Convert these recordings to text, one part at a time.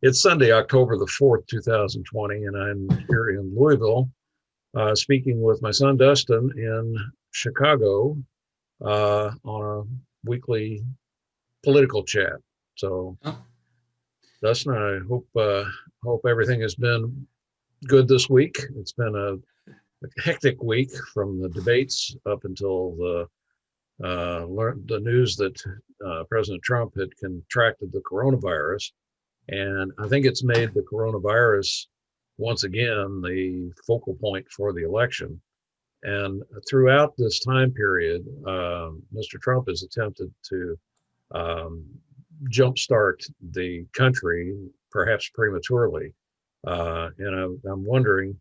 It's Sunday, October the 4th, 2020, and I'm here in Louisville speaking with my son Dustin in Chicago on a weekly political chat. So, Oh, Dustin, I hope everything has been good this week. It's been a hectic week from the debates up until the news that President Trump had contracted the coronavirus. And I think it's made the coronavirus once again the focal point for the election. And throughout this time period, Mr. Trump has attempted to um, jumpstart the country, perhaps prematurely. And I'm wondering,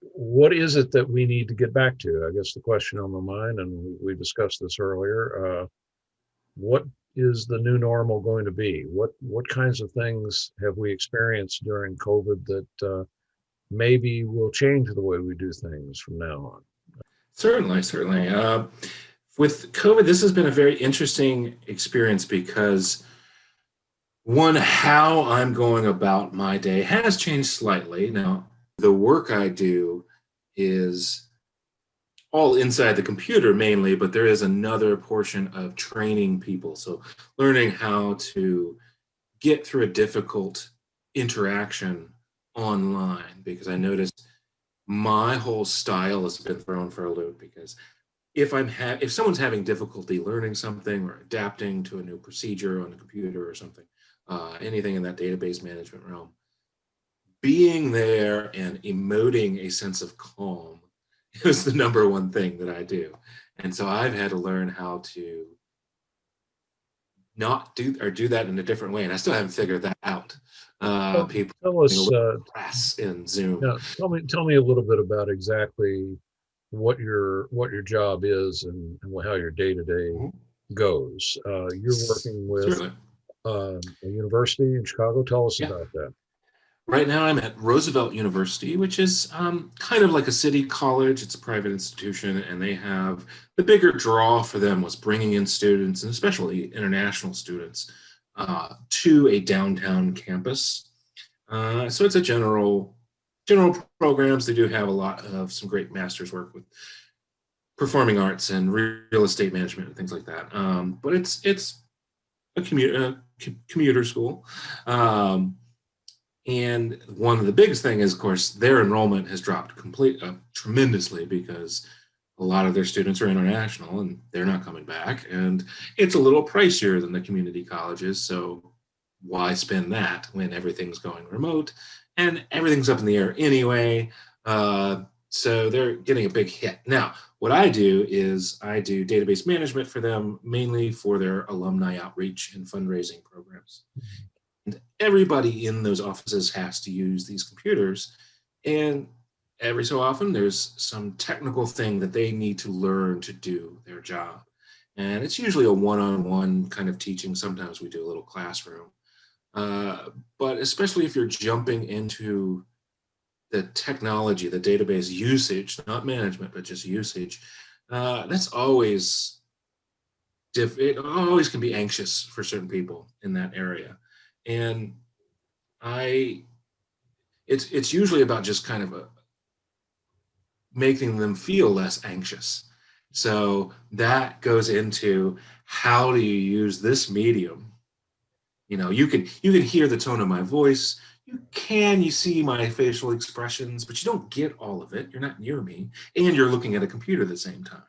what is it that we need to get back to? I guess the question on my mind, and we discussed this earlier. What is the new normal going to be? What kinds of things have we experienced during COVID that maybe will change the way we do things from now on? certainly, certainly. With COVID, this has been a very interesting experience because one, how I'm going about my day has changed slightly. Now, the work I do is all inside the computer mainly, but there is another portion of training people. So, learning how to get through a difficult interaction online because I noticed my whole style has been thrown for a loop because if someone's having difficulty learning something or adapting to a new procedure on the computer or something, anything in that database management realm, being there and emoting a sense of calm is the number one thing that I do. And so I've had to learn how to not do or do that in a different way, and I still haven't figured that out. Tell, People tell being a us, little crass in Zoom. tell me a little bit about exactly what your job is and how your day to day Mhm. goes. You're working with Certainly. a university in Chicago. Tell us Yeah. about that. Right now, I'm at Roosevelt University, which is kind of like a city college. It's a private institution, and they have the bigger draw for them was bringing in students, and especially international students, to a downtown campus. So it's a general programs. They do have a lot of some great master's work with performing arts and real estate management and things like that. But it's a commuter school. Um, and one of the biggest thing is, of course, their enrollment has dropped tremendously because a lot of their students are international and they're not coming back. And it's a little pricier than the community colleges. So why spend that when everything's going remote and everything's up in the air anyway? So they're getting a big hit. Now, what I do is I do database management for them, mainly for their alumni outreach and fundraising programs. And everybody in those offices has to use these computers. And every so often, there's some technical thing that they need to learn to do their job. And it's usually a one on one kind of teaching. Sometimes we do a little classroom. But especially if you're jumping into the technology, the database usage, not management, but just usage, that's always it always can be anxious for certain people in that area. And I it's usually about just kind of making them feel less anxious. So that goes into how do you use this medium. You can hear the tone of my voice. You see my facial expressions, but you don't get all of it. You're not near me, and you're looking at a computer at the same time.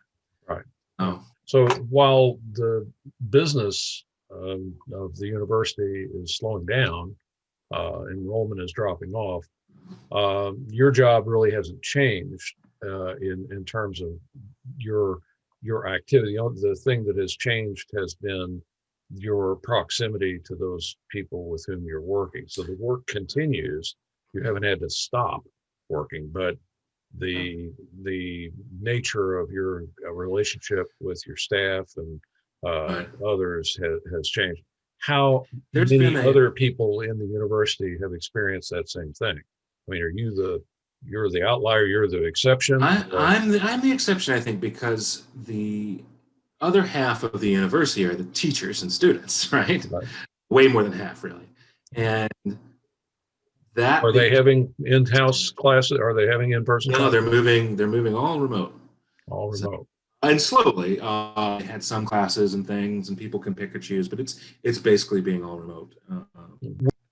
Right. Right. Oh, So while the business of the university is slowing down, enrollment is dropping off. Your job really hasn't changed in terms of your your activity. The thing that has changed has been your proximity to those people with whom you're working. So the work continues. You haven't had to stop working, but yeah. the nature of your relationship with your staff and Right. others has changed. How There's been many a other people in the university have experienced that same thing? I mean, you're the outlier, you're the exception, I or I'm the exception, I think, because the other half of the university are the teachers and students, right? right? Way more than half, really. And that Are they having in-house classes? Are they having in-person no, classes? they're moving all remote. All So, remote. and slowly, I had some classes and things, and people can pick or choose, but it's basically being all remote.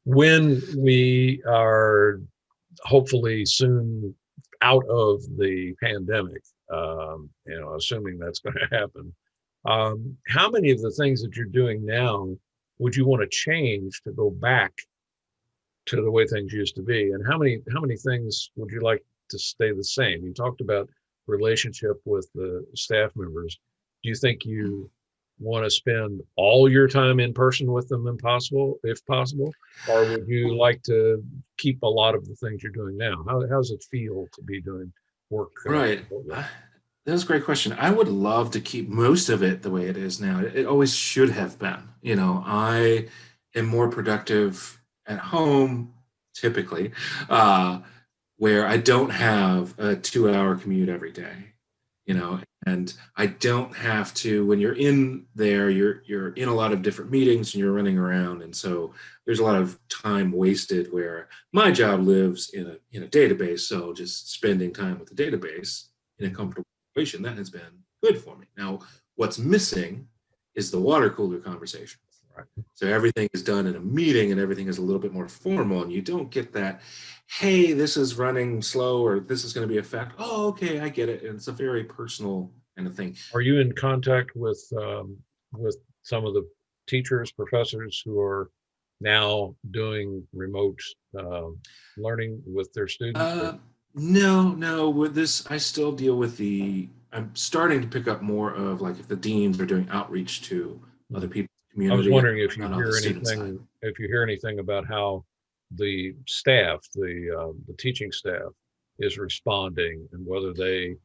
When we are hopefully soon out of the pandemic, assuming that's going to happen, how many of the things that you're doing now would you want to change to go back to the way things used to be? And how many things would you like to stay the same? You talked about relationship with the staff members. Do you think you want to spend all your time in person with them if possible, or would you like to keep a lot of the things you're doing now? How does it feel to be doing work? Right. That's a great question. I would love to keep most of it the way it is now. It always should have been. I am more productive at home typically, where I don't have a 2 hour commute every day, and I don't have to, when you're in there, you're in a lot of different meetings and you're running around. And so there's a lot of time wasted where my job lives in a database. So just spending time with the database in a comfortable situation, that has been good for me. Now, what's missing is the water cooler conversation. Right. So everything is done in a meeting and everything is a little bit more formal, and you don't get that, hey, this is running slow or this is going to be a fact. Oh, okay, I get it. And it's a very personal kind of thing. Are you in contact with some of the teachers, professors who are now doing remote learning with their students? No, with this, I still deal with I'm starting to pick up more of, like, if the deans are doing outreach to other people's I was community. wondering if you not on the hear student side. anything about how the staff, the teaching staff, is responding, and whether they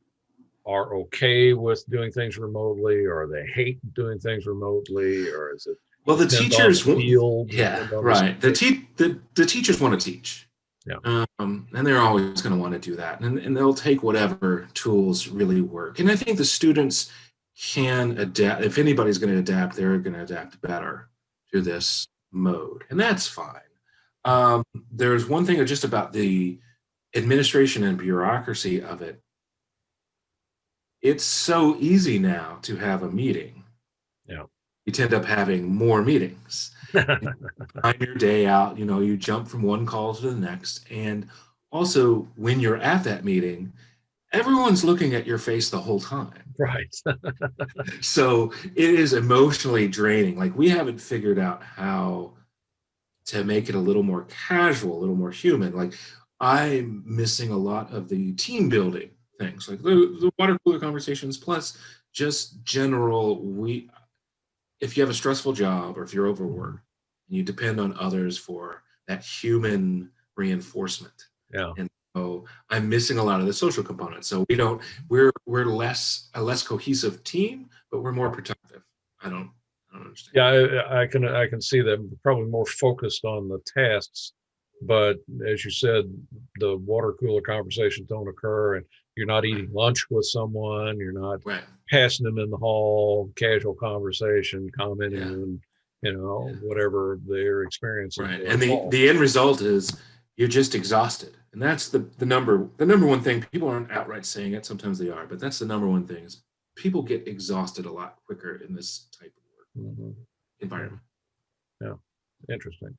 are okay with doing things remotely, or they hate doing things remotely, or is it Well, the depend on the teachers won't, field, yeah, depend on the right. subject? The teachers want to teach. Yeah. And they're always going to want to do that. And they'll take whatever tools really work. And I think the students can adapt. If anybody's going to adapt, they're going to adapt better to this mode. And that's fine. There's one thing just about the administration and bureaucracy of it. It's so easy now to have a meeting. Yeah. You tend up having more meetings. Time your day out, you jump from one call to the next. And also, when you're at that meeting, everyone's looking at your face the whole time. Right. So it is emotionally draining. Like, we haven't figured out how to make it a little more casual, a little more human. Like, I'm missing a lot of the team building things, like the water cooler conversations, plus just general, if you have a stressful job or if you're overworked, and you depend on others for that human reinforcement. Yeah. And so I'm missing a lot of the social components. So we're a less cohesive team, but we're more productive. I don't understand. Yeah, I can see them probably more focused on the tasks, but as you said, the water cooler conversations don't occur, and you're not eating lunch with someone, you're not Right. passing them in the hall, casual conversation, commenting Yeah. on, whatever their experiences Right. were And at all. the end result is you're just exhausted. And that's the number one thing. People aren't outright saying it, sometimes they are, but that's the number one thing, is people get exhausted a lot quicker in this type of work Mhm. environment. Yeah. Interesting.